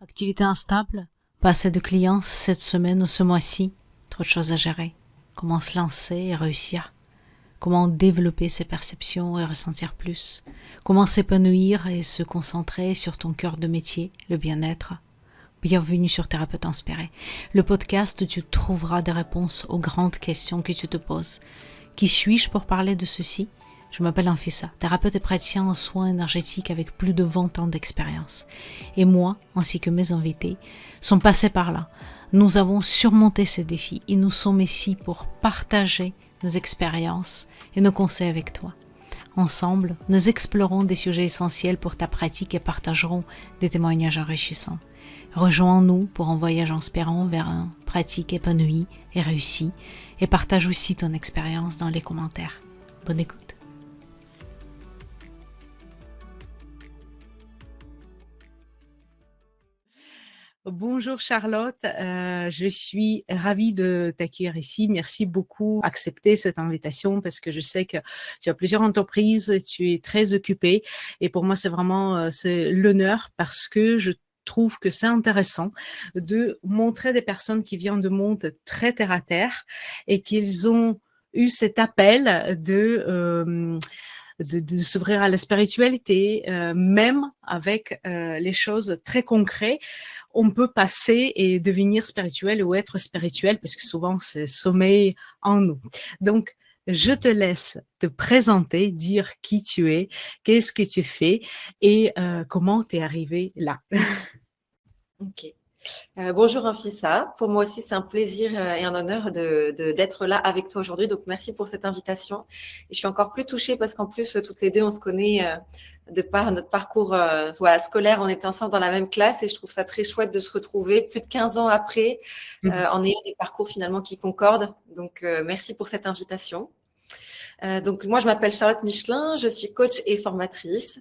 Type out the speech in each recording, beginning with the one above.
Activité instable, pas assez de clients cette semaine ou ce mois-ci, trop de choses à gérer. Comment se lancer et réussir? Comment développer ses perceptions et ressentir plus? Comment s'épanouir et se concentrer sur ton cœur de métier, le bien-être? Bienvenue sur Thérapeute Inspiré, le podcast où tu trouveras des réponses aux grandes questions que tu te poses. Qui suis-je pour parler de ceci? Je m'appelle Anfissa, thérapeute et praticien en soins énergétiques avec plus de 20 ans d'expérience. Et moi, ainsi que mes invités, sont passés par là. Nous avons surmonté ces défis et nous sommes ici pour partager nos expériences et nos conseils avec toi. Ensemble, nous explorons des sujets essentiels pour ta pratique et partagerons des témoignages enrichissants. Rejoins-nous pour un voyage inspirant vers une pratique épanouie et réussie et partage aussi ton expérience dans les commentaires. Bonne écoute. Bonjour Charlotte, je suis ravie de t'accueillir ici. Merci beaucoup d'accepter cette invitation parce que je sais que tu as plusieurs entreprises, tu es très occupée et pour moi c'est vraiment c'est l'honneur parce que je trouve que c'est intéressant de montrer des personnes qui viennent de mondes très terre à terre et qu'ils ont eu cet appel de s'ouvrir à la spiritualité, même avec les choses très concrètes. On peut passer et devenir spirituel ou être spirituel parce que souvent c'est sommeil en nous. Donc, je te laisse te présenter, dire qui tu es, qu'est-ce que tu fais et comment tu es arrivé là. Ok. Bonjour Anfissa, pour moi aussi c'est un plaisir et un honneur d'être là avec toi aujourd'hui, donc merci pour cette invitation. Et je suis encore plus touchée parce qu'en plus toutes les deux on se connaît de par notre parcours scolaire, on était ensemble dans la même classe et je trouve ça très chouette de se retrouver plus de 15 ans après en ayant des parcours finalement qui concordent, donc merci pour cette invitation. Donc moi, je m'appelle Charlotte Michelin, je suis coach et formatrice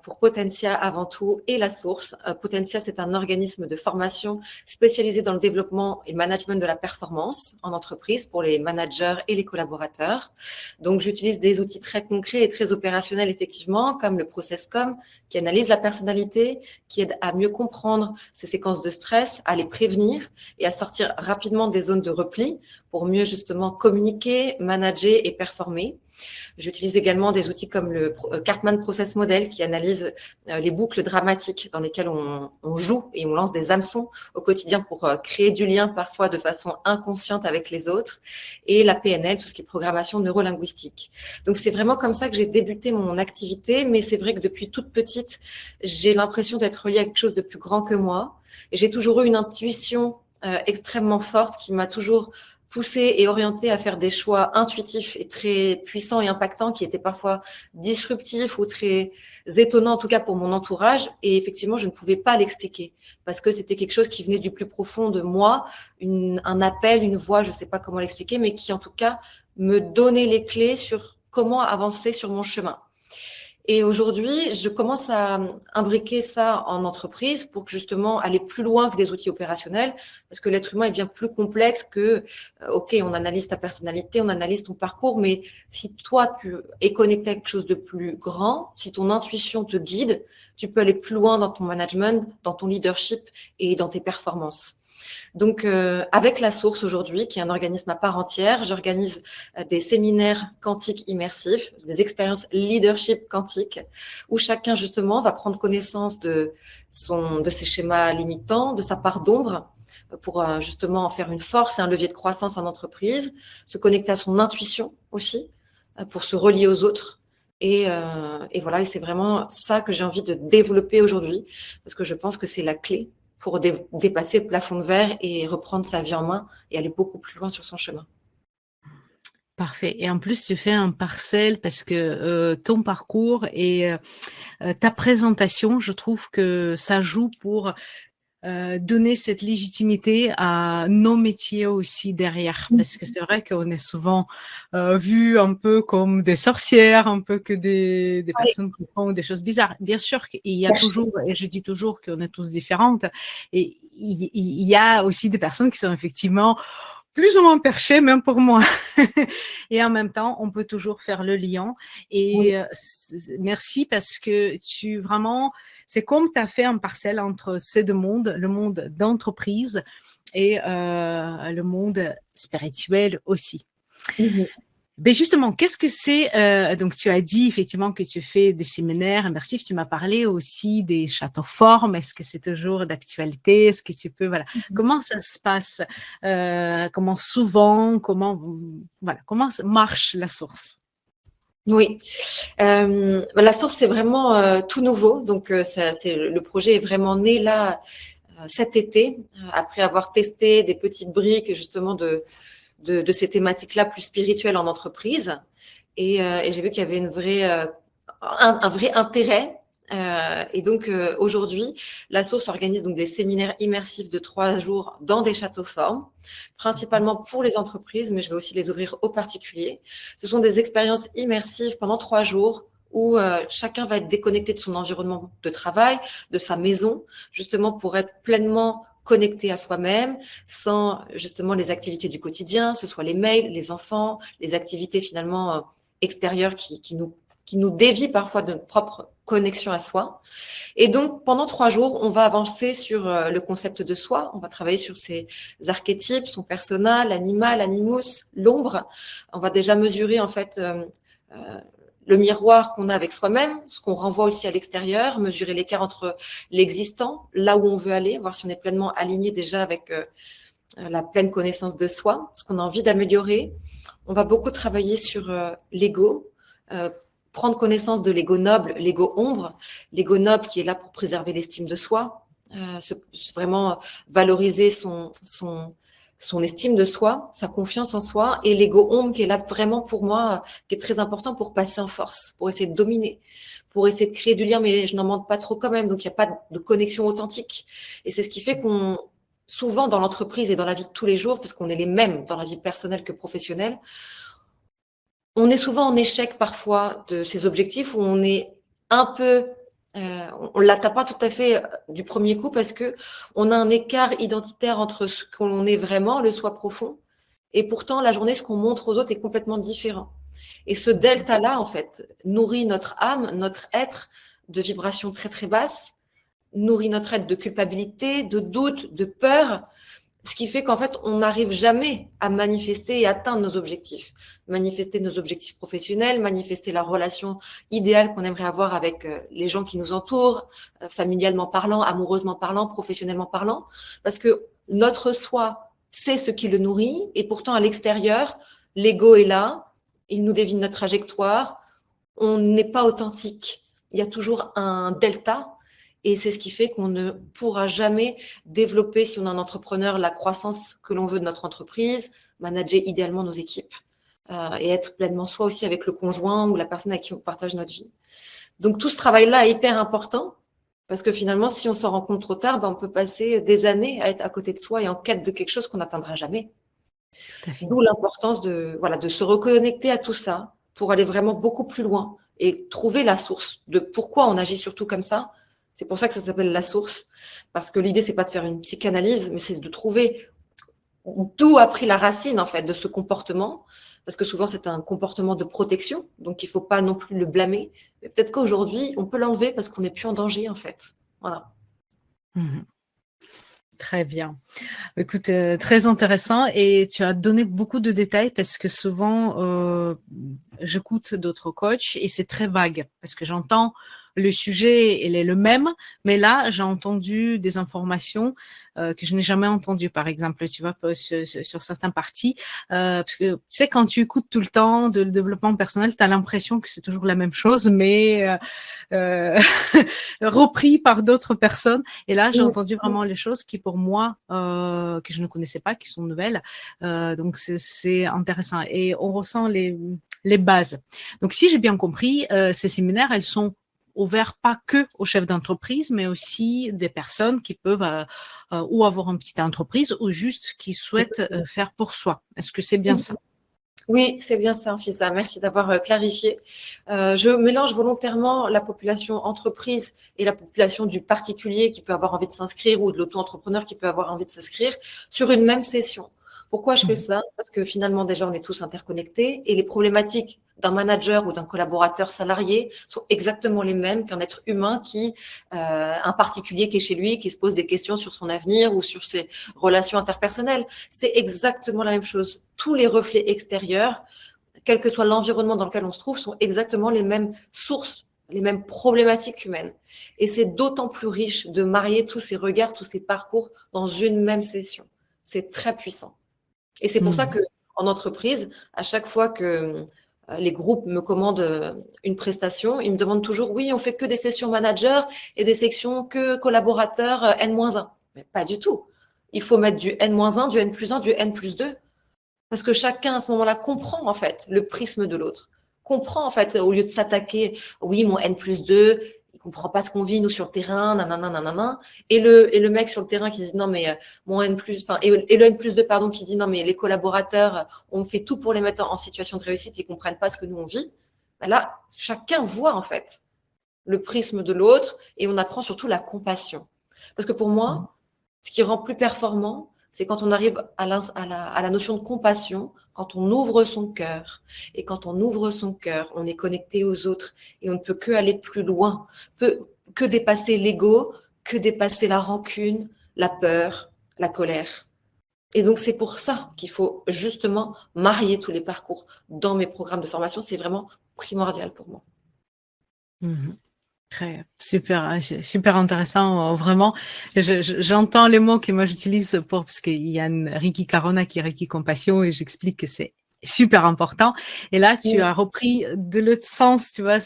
pour Potentia avant tout et La Source. Potentia, c'est un organisme de formation spécialisé dans le développement et le management de la performance en entreprise pour les managers et les collaborateurs. Donc j'utilise des outils très concrets et très opérationnels effectivement, comme le ProcessCom qui analyse la personnalité, qui aide à mieux comprendre ces séquences de stress, à les prévenir et à sortir rapidement des zones de repli pour mieux justement communiquer, manager et performer. J'utilise également des outils comme le Karpman Process Model qui analyse les boucles dramatiques dans lesquelles on joue et on lance des hameçons au quotidien pour créer du lien parfois de façon inconsciente avec les autres, et la PNL, tout ce qui est programmation neurolinguistique. Donc c'est vraiment comme ça que j'ai débuté mon activité, mais c'est vrai que depuis toute petite, j'ai l'impression d'être reliée à quelque chose de plus grand que moi. Et j'ai toujours eu une intuition extrêmement forte qui m'a toujours poussée et orientée à faire des choix intuitifs et très puissants et impactants qui étaient parfois disruptifs ou très étonnants, en tout cas pour mon entourage. Et effectivement, je ne pouvais pas l'expliquer parce que c'était quelque chose qui venait du plus profond de moi, un appel, une voix, je ne sais pas comment l'expliquer, mais qui en tout cas me donnait les clés sur comment avancer sur mon chemin. Et aujourd'hui, je commence à imbriquer ça en entreprise pour que justement aller plus loin que des outils opérationnels, parce que l'être humain est bien plus complexe que, ok, on analyse ta personnalité, on analyse ton parcours, mais si toi, tu es connecté à quelque chose de plus grand, si ton intuition te guide, tu peux aller plus loin dans ton management, dans ton leadership et dans tes performances. Donc, avec La Source aujourd'hui, qui est un organisme à part entière, j'organise des séminaires quantiques immersifs, des expériences leadership quantique, où chacun justement va prendre connaissance de ses schémas limitants, de sa part d'ombre, pour justement en faire une force et un levier de croissance en entreprise, se connecter à son intuition aussi, pour se relier aux autres. Et voilà, et c'est vraiment ça que j'ai envie de développer aujourd'hui, parce que je pense que c'est la clé pour dépasser le plafond de verre et reprendre sa vie en main et aller beaucoup plus loin sur son chemin. Parfait. Et en plus, tu fais un parcelle parce que ton parcours et ta présentation, je trouve que ça joue pour donner cette légitimité à nos métiers aussi derrière. Parce que c'est vrai qu'on est souvent vu un peu comme des sorcières, un peu que des personnes qui font des choses bizarres. Bien sûr qu'il y a toujours, et je dis toujours qu'on est tous différentes, et il y a aussi des personnes qui sont effectivement plus ou moins perché, même pour moi. Et en même temps, on peut toujours faire le lien. Oui. Et merci parce que tu vraiment, c'est comme tu as fait un parcelle entre ces deux mondes, le monde d'entreprise et le monde spirituel aussi. Mhm. Ben justement, qu'est-ce que c'est donc tu as dit effectivement que tu fais des séminaires immersifs. Tu m'as parlé aussi des châteaux formes. Est-ce que c'est toujours d'actualité? Est-ce que tu peux voilà comment ça se passe? Comment souvent? Comment marche la source? Oui, la source c'est vraiment tout nouveau, donc le projet est vraiment né là cet été après avoir testé des petites briques justement de ces thématiques-là plus spirituelles en entreprise. Et j'ai vu qu'il y avait un vrai intérêt. Et donc aujourd'hui, la source organise donc des séminaires immersifs de 3 jours dans des châteaux formes, principalement pour les entreprises, mais je vais aussi les ouvrir aux particuliers. Ce sont des expériences immersives pendant 3 jours où chacun va être déconnecté de son environnement de travail, de sa maison, justement pour être pleinement connecté à soi-même, sans justement les activités du quotidien, ce soit les mails, les enfants, les activités finalement extérieures qui nous dévient parfois de notre propre connexion à soi. Et donc, pendant 3 jours, on va avancer sur le concept de soi. On va travailler sur ses archétypes, son persona, l'animal, l'animus, l'ombre. On va déjà mesurer en fait le miroir qu'on a avec soi-même, ce qu'on renvoie aussi à l'extérieur, mesurer l'écart entre l'existant, là où on veut aller, voir si on est pleinement aligné déjà avec la pleine connaissance de soi, ce qu'on a envie d'améliorer. On va beaucoup travailler sur l'ego, prendre connaissance de l'ego noble, l'ego ombre, l'ego noble qui est là pour préserver l'estime de soi, vraiment valoriser son estime de soi, sa confiance en soi, et l'ego ombre qui est là vraiment pour moi, qui est très important pour passer en force, pour essayer de dominer, pour essayer de créer du lien, mais je n'en manque pas trop quand même, donc il n'y a pas de connexion authentique. Et c'est ce qui fait qu'on, souvent dans l'entreprise et dans la vie de tous les jours, parce qu'on est les mêmes dans la vie personnelle que professionnelle, on est souvent en échec parfois de ces objectifs où on est un peu, on l'atteint pas tout à fait du premier coup parce que on a un écart identitaire entre ce qu'on est vraiment, le soi profond, et pourtant la journée, ce qu'on montre aux autres est complètement différent. Et ce delta-là, en fait, nourrit notre âme, notre être de vibrations très très basses, nourrit notre être de culpabilité, de doute, de peur, ce qui fait qu'en fait, on n'arrive jamais à manifester et atteindre nos objectifs. Manifester nos objectifs professionnels, manifester la relation idéale qu'on aimerait avoir avec les gens qui nous entourent, familialement parlant, amoureusement parlant, professionnellement parlant. Parce que notre soi, c'est ce qui le nourrit. Et pourtant, à l'extérieur, l'ego est là. Il nous dévie notre trajectoire. On n'est pas authentique. Il y a toujours un delta. Et c'est ce qui fait qu'on ne pourra jamais développer, si on est un entrepreneur, la croissance que l'on veut de notre entreprise, manager idéalement nos équipes et être pleinement soi aussi avec le conjoint ou la personne avec qui on partage notre vie. Donc tout ce travail-là est hyper important parce que finalement, si on s'en rend compte trop tard, on peut passer des années à être à côté de soi et en quête de quelque chose qu'on n'atteindra jamais. Tout à fait. D'où l'importance de se reconnecter à tout ça pour aller vraiment beaucoup plus loin et trouver la source de pourquoi on agit surtout comme ça. C'est pour ça que ça s'appelle la source. Parce que l'idée, c'est pas de faire une psychanalyse, mais c'est de trouver d'où a pris la racine, en fait, de ce comportement. Parce que souvent, c'est un comportement de protection. Donc, il faut pas non plus le blâmer. Mais peut-être qu'aujourd'hui, on peut l'enlever parce qu'on n'est plus en danger, en fait. Voilà. Mmh. Très bien. Écoute, très intéressant et tu as donné beaucoup de détails parce que souvent, j'écoute d'autres coachs et c'est très vague parce que j'entends le sujet, il est le même, mais là, j'ai entendu des informations que je n'ai jamais entendues, par exemple, tu vois, sur certains parties, parce que tu sais, quand tu écoutes tout le temps de le développement personnel, tu as l'impression que c'est toujours la même chose, mais repris par d'autres personnes. Et là, j'ai entendu vraiment les choses qui, pour moi, que je ne connaissais pas, qui sont nouvelles. Donc, c'est intéressant. Et on ressent les bases. Donc, si j'ai bien compris, ces séminaires, elles sont ouverts pas que aux chefs d'entreprise, mais aussi des personnes qui peuvent ou avoir une petite entreprise ou juste qui souhaitent faire pour soi. Est-ce que c'est bien ça? Oui, c'est bien ça, Fissa. Merci d'avoir clarifié. Je mélange volontairement la population entreprise et la population du particulier qui peut avoir envie de s'inscrire ou de l'auto-entrepreneur qui peut avoir envie de s'inscrire sur une même session Pourquoi je fais ça? Parce que finalement, déjà, on est tous interconnectés et les problématiques d'un manager ou d'un collaborateur salarié sont exactement les mêmes qu'un être humain un particulier qui est chez lui, qui se pose des questions sur son avenir ou sur ses relations interpersonnelles. C'est exactement la même chose. Tous les reflets extérieurs, quel que soit l'environnement dans lequel on se trouve, sont exactement les mêmes sources, les mêmes problématiques humaines. Et c'est d'autant plus riche de marier tous ces regards, tous ces parcours dans une même session. C'est très puissant. Et c'est pour ça que en entreprise, à chaque fois que les groupes me commandent une prestation, ils me demandent toujours, oui, on fait que des sessions manager et des sections que collaborateurs N-1. Mais pas du tout. Il faut mettre du N-1, du N+1, du N+2. Parce que chacun, à ce moment-là, comprend, en fait, le prisme de l'autre. Comprend, en fait, au lieu de s'attaquer, oui, mon N+2, il comprend pas ce qu'on vit, nous, sur le terrain, nanana, nanana. Et le mec sur le terrain qui dit, non, mais mon N+, enfin, et le N+2, pardon, qui dit, non, mais les collaborateurs, on fait tout pour les mettre en situation de réussite, ils comprennent pas ce que nous, on vit. Ben là, chacun voit, en fait, le prisme de l'autre et on apprend surtout la compassion. Parce que pour moi, ce qui rend plus performant, c'est quand on arrive à la notion de compassion, quand on ouvre son cœur. Et quand on ouvre son cœur, on est connecté aux autres et on ne peut que aller plus loin, que dépasser l'ego, que dépasser la rancune, la peur, la colère. Et donc, c'est pour ça qu'il faut justement marier tous les parcours. Dans mes programmes de formation, c'est vraiment primordial pour moi. Très super, super intéressant, vraiment. J'entends les mots que moi j'utilise parce qu'il y a une Reiki Karuna qui est Reiki Compassion et j'explique que c'est super important. Et là, tu as repris de l'autre sens, tu vois,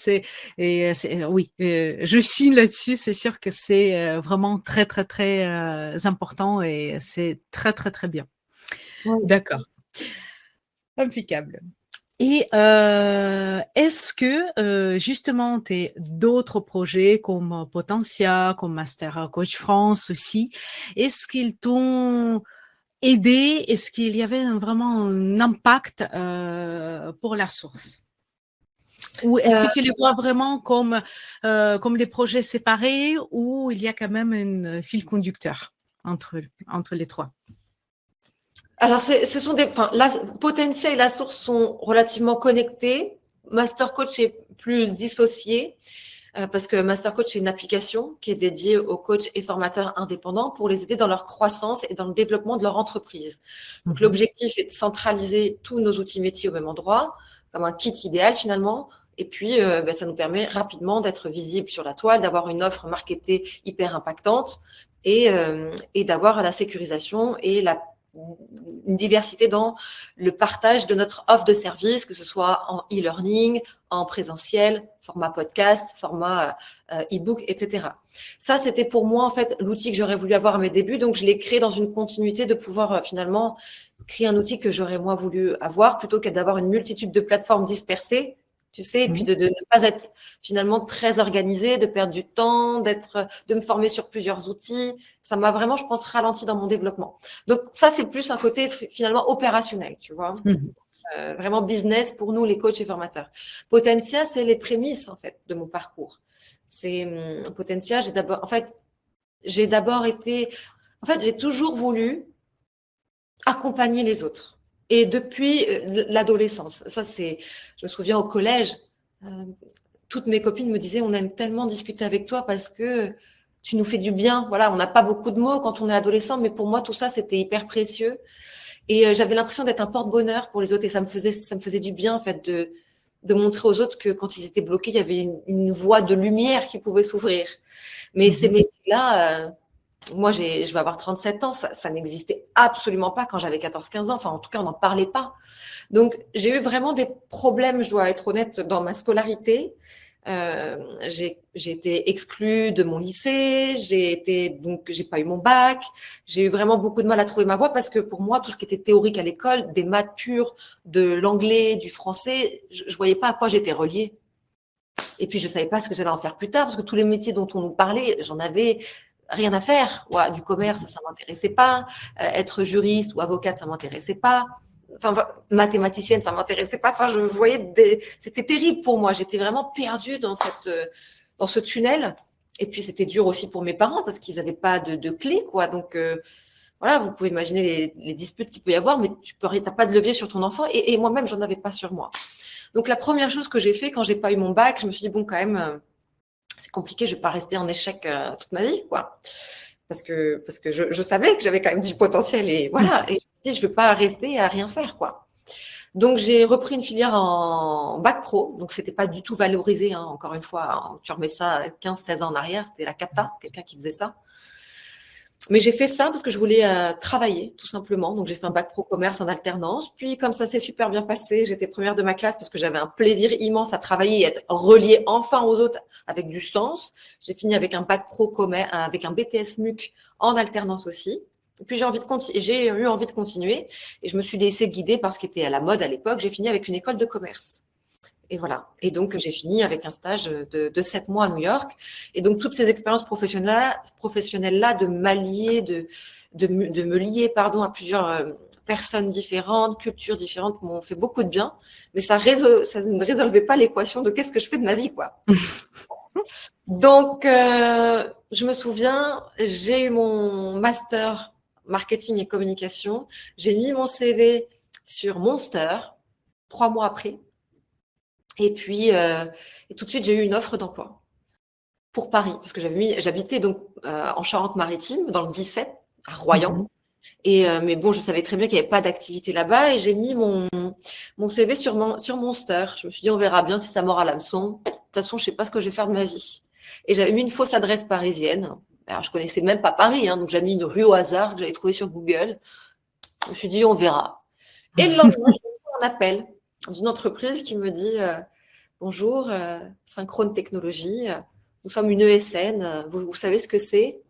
oui, je suis là-dessus, c'est sûr que c'est vraiment très, très, très important et c'est très, très, très bien. Oui. D'accord. Impeccable. Et est-ce que justement d'autres projets comme Potentia, comme Master Coach France aussi, est-ce qu'ils t'ont aidé? Est-ce qu'il y avait vraiment un impact pour la source? Ou est-ce que tu les vois vraiment comme des projets séparés ou il y a quand même un fil conducteur entre les trois? Alors, ce sont Potentia et la source sont relativement connectés. Master Coach est plus dissocié parce que Master Coach est une application qui est dédiée aux coachs et formateurs indépendants pour les aider dans leur croissance et dans le développement de leur entreprise. Donc, l'objectif est de centraliser tous nos outils métiers au même endroit, comme un kit idéal finalement. Et puis, ça nous permet rapidement d'être visible sur la toile, d'avoir une offre marketée hyper impactante et d'avoir la sécurisation et une diversité dans le partage de notre offre de service, que ce soit en e-learning, en présentiel, format podcast, format e-book, etc. Ça, c'était pour moi, en fait, l'outil que j'aurais voulu avoir à mes débuts. Donc, je l'ai créé dans une continuité de pouvoir finalement créer un outil que j'aurais moi voulu avoir plutôt que d'avoir une multitude de plateformes dispersées. Tu sais, et puis de ne pas être finalement très organisé, de perdre du temps, de me former sur plusieurs outils. Ça m'a vraiment, je pense, ralenti dans mon développement. Donc ça, c'est plus un côté finalement opérationnel, tu vois. Vraiment business pour nous, les coachs et formateurs. Potentia, c'est les prémices, en fait, de mon parcours. Potentia, j'ai toujours voulu accompagner les autres. Et depuis l'adolescence, je me souviens au collège, toutes mes copines me disaient, on aime tellement discuter avec toi parce que tu nous fais du bien. Voilà, on n'a pas beaucoup de mots quand on est adolescent, mais pour moi, tout ça, c'était hyper précieux. Et j'avais l'impression d'être un porte-bonheur pour les autres et ça me faisait du bien, en fait, de montrer aux autres que quand ils étaient bloqués, il y avait une voie de lumière qui pouvait s'ouvrir. Mais ces métiers-là, moi, je vais avoir 37 ans, ça n'existait absolument pas quand j'avais 14-15 ans. Enfin, en tout cas, on n'en parlait pas. Donc, j'ai eu vraiment des problèmes, je dois être honnête, dans ma scolarité. J'ai été exclue de mon lycée, j'ai pas eu mon bac. J'ai eu vraiment beaucoup de mal à trouver ma voie parce que pour moi, tout ce qui était théorique à l'école, des maths pures, de l'anglais, du français, je voyais pas à quoi j'étais reliée. Et puis, je savais pas ce que j'allais en faire plus tard parce que tous les métiers dont on nous parlait, j'en avais rien à faire. Ouais, du commerce, ça m'intéressait pas. Être juriste ou avocate, ça m'intéressait pas. Enfin, mathématicienne, ça m'intéressait pas. Enfin, je voyais c'était terrible pour moi. J'étais vraiment perdue dans ce tunnel. Et puis, c'était dur aussi pour mes parents parce qu'ils n'avaient pas de clé, quoi. Donc, voilà, vous pouvez imaginer les disputes qu'il peut y avoir, mais tu n'as pas de levier sur ton enfant. Et moi-même, j'en avais pas sur moi. Donc, la première chose que j'ai fait quand j'ai pas eu mon bac, je me suis dit, bon, quand même, c'est compliqué, je vais pas rester en échec toute ma vie, quoi. Parce que je savais que j'avais quand même du potentiel et voilà. Et je me suis dit, je vais pas rester à rien faire, quoi. Donc, j'ai repris une filière en bac pro. Donc, c'était pas du tout valorisé, hein. Encore une fois, hein, tu remets ça 15-16 ans en arrière, c'était la cata, quelqu'un qui faisait ça. Mais j'ai fait ça parce que je voulais travailler, tout simplement. Donc, j'ai fait un bac pro commerce en alternance. Puis, comme ça s'est super bien passé, j'étais première de ma classe parce que j'avais un plaisir immense à travailler et être reliée enfin aux autres avec du sens. J'ai fini avec un bac pro commerce, avec un BTS MUC en alternance aussi. Et puis, j'ai eu envie de continuer et je me suis laissée guider par ce qui était à la mode à l'époque. J'ai fini avec une école de commerce. Et voilà. Et donc, j'ai fini avec un stage de 7 mois à New York. Et donc, toutes ces expériences professionnelles-là, de m'allier, de me lier, à plusieurs personnes différentes, cultures différentes, m'ont fait beaucoup de bien. Mais ça ne résolvait pas l'équation de qu'est-ce que je fais de ma vie, quoi. Donc, je me souviens, j'ai eu mon master marketing et communication. J'ai mis mon CV sur Monster 3 mois après. Et puis, et tout de suite, j'ai eu une offre d'emploi pour Paris, parce que j'habitais donc en Charente-Maritime, dans le 17, à Royan. Et mais bon, je savais très bien qu'il n'y avait pas d'activité là-bas, et j'ai mis mon CV sur Monster. Je me suis dit, on verra bien si ça mord à l'hameçon. De toute façon, je sais pas ce que je vais faire de ma vie. Et j'avais mis une fausse adresse parisienne. Alors, je connaissais même pas Paris, hein, donc j'avais mis une rue au hasard que j'avais trouvée sur Google. Je me suis dit, on verra. Et le lendemain, je reçois un appel d'une entreprise qui me dit bonjour, Synchrone Technologies, nous sommes une ESN, vous savez ce que c'est?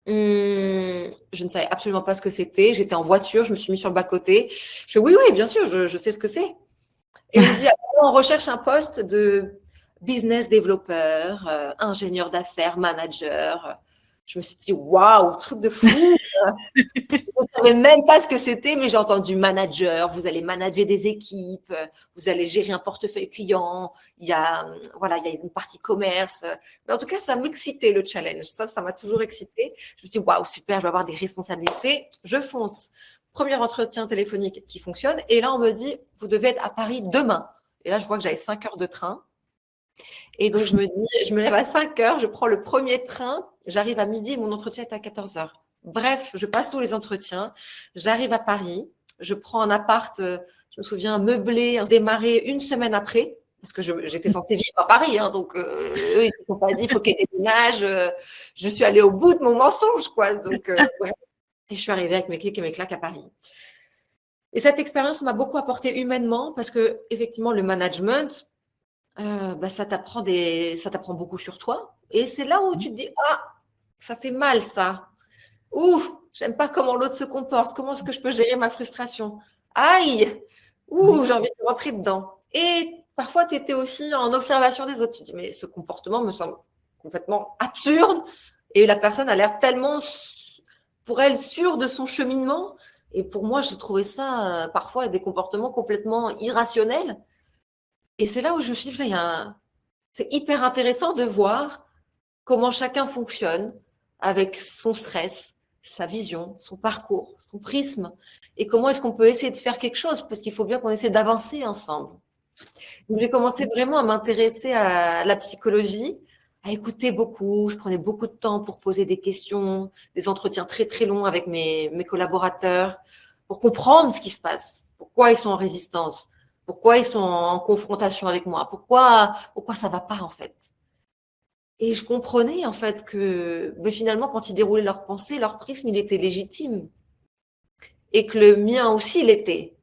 Je ne savais absolument pas ce que c'était, j'étais en voiture, je me suis mis sur le bas-côté. Je dis oui, bien sûr, je sais ce que c'est. Et il me dit, on recherche un poste de business développeur, ingénieur d'affaires, manager. Je me suis dit, waouh, truc de fou! Je ne savais même pas ce que c'était, mais j'ai entendu manager, vous allez manager des équipes, vous allez gérer un portefeuille client, il y a une partie commerce. Mais en tout cas, ça m'excitait le challenge. Ça m'a toujours excité. Je me suis dit, waouh, super, je vais avoir des responsabilités. Je fonce. Premier entretien téléphonique qui fonctionne. Et là, on me dit, vous devez être à Paris demain. Et là, je vois que j'avais 5 heures de train. Et donc, je me lève à 5 heures, je prends le premier train, j'arrive à midi et mon entretien est à 14 heures. Bref, je passe tous les entretiens, j'arrive à Paris, je prends un appart, je me souviens, meublé, démarré une semaine après, parce que j'étais censée vivre à Paris, hein, donc eux, ils ne se sont pas dit, il faut qu'il y ait des déménages. Je suis allée au bout de mon mensonge, quoi. Donc, ouais. Et je suis arrivée avec mes clics et mes claques à Paris. Et cette expérience m'a beaucoup apporté humainement, parce que effectivement, le management, ça t'apprend beaucoup sur toi. Et c'est là où tu te dis, ah, ça fait mal ça. Ouh, j'aime pas comment l'autre se comporte. Comment est-ce que je peux gérer ma frustration? Aïe, ouh, j'ai envie de rentrer dedans. Et parfois, tu étais aussi en observation des autres. Tu te dis, mais ce comportement me semble complètement absurde. Et la personne a l'air tellement, pour elle, sûre de son cheminement. Et pour moi, j'ai trouvé ça parfois des comportements complètement irrationnels. Et c'est là où je me suis dit, c'est hyper intéressant de voir comment chacun fonctionne avec son stress, sa vision, son parcours, son prisme, et comment est-ce qu'on peut essayer de faire quelque chose, parce qu'il faut bien qu'on essaie d'avancer ensemble. Donc, j'ai commencé vraiment à m'intéresser à la psychologie, à écouter beaucoup. Je prenais beaucoup de temps pour poser des questions, des entretiens très, très longs avec mes collaborateurs, pour comprendre ce qui se passe, pourquoi ils sont en résistance, pourquoi ils sont en confrontation avec moi, pourquoi ça va pas en fait. Et je comprenais en fait que finalement, quand ils déroulaient leurs pensées, leur prisme, il était légitime. Et que le mien aussi l'était.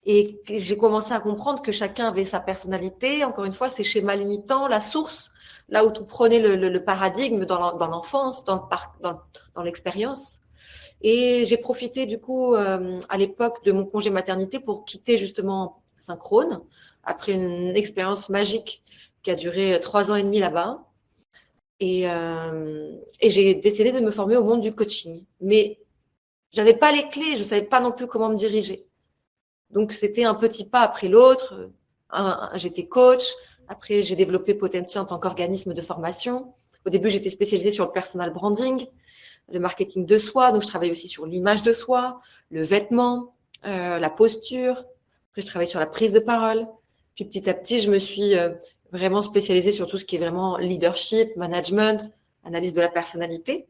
Et j'ai commencé à comprendre que chacun avait sa personnalité. Encore une fois, ses schémas limitants, la source, là où tout prenait le paradigme dans l'enfance, dans l'expérience. Et j'ai profité du coup à l'époque de mon congé maternité pour quitter justement Synchrone, après une expérience magique qui a duré 3 ans et demi là-bas. Et j'ai décidé de me former au monde du coaching. Mais je n'avais pas les clés, je ne savais pas non plus comment me diriger. Donc, c'était un petit pas après l'autre. J'étais coach. Après, j'ai développé Potentia en tant qu'organisme de formation. Au début, j'étais spécialisée sur le personal branding. le marketing de soi. Donc, je travaille aussi sur l'image de soi, le vêtement, la posture. Après, je travaille sur la prise de parole. Puis, petit à petit, je me suis vraiment spécialisée sur tout ce qui est vraiment leadership, management, analyse de la personnalité.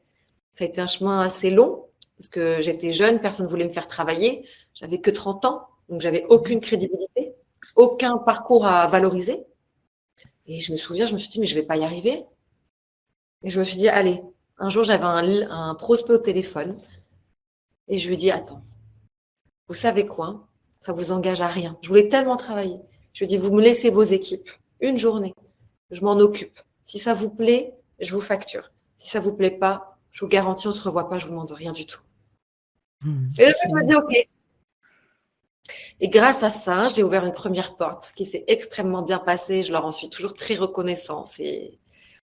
Ça a été un chemin assez long parce que j'étais jeune, personne ne voulait me faire travailler. J'avais que 30 ans, donc j'avais aucune crédibilité, aucun parcours à valoriser. Et je me souviens, je me suis dit, mais je ne vais pas y arriver. Et je me suis dit, allez, un jour, j'avais un prospect au téléphone et je lui ai dit, attends, vous savez quoi? Ça vous engage à rien. Je voulais tellement travailler. Je lui ai dit, vous me laissez vos équipes, une journée, je m'en occupe. Si ça vous plaît, je vous facture. Si ça vous plaît pas, je vous garantis, on se revoit pas, je vous demande rien du tout. Et je me dis, ok. Et grâce à ça, j'ai ouvert une première porte qui s'est extrêmement bien passée. Je leur en suis toujours très reconnaissante. Et